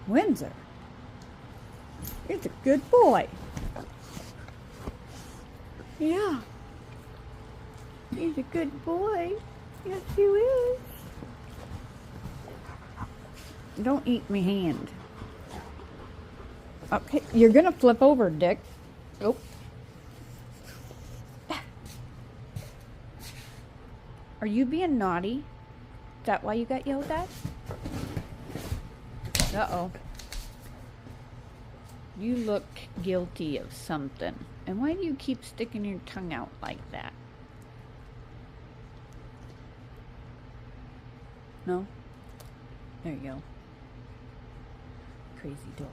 Windsor. He's a good boy. Yeah. He's a good boy. Yes, he is. Don't eat me hand. Okay, you're gonna flip over, Dick. Oh. Are you being naughty? Is that why you got yelled at? Uh-oh. You look guilty of something. And why do you keep sticking your tongue out like that? No? There you go. Crazy dog.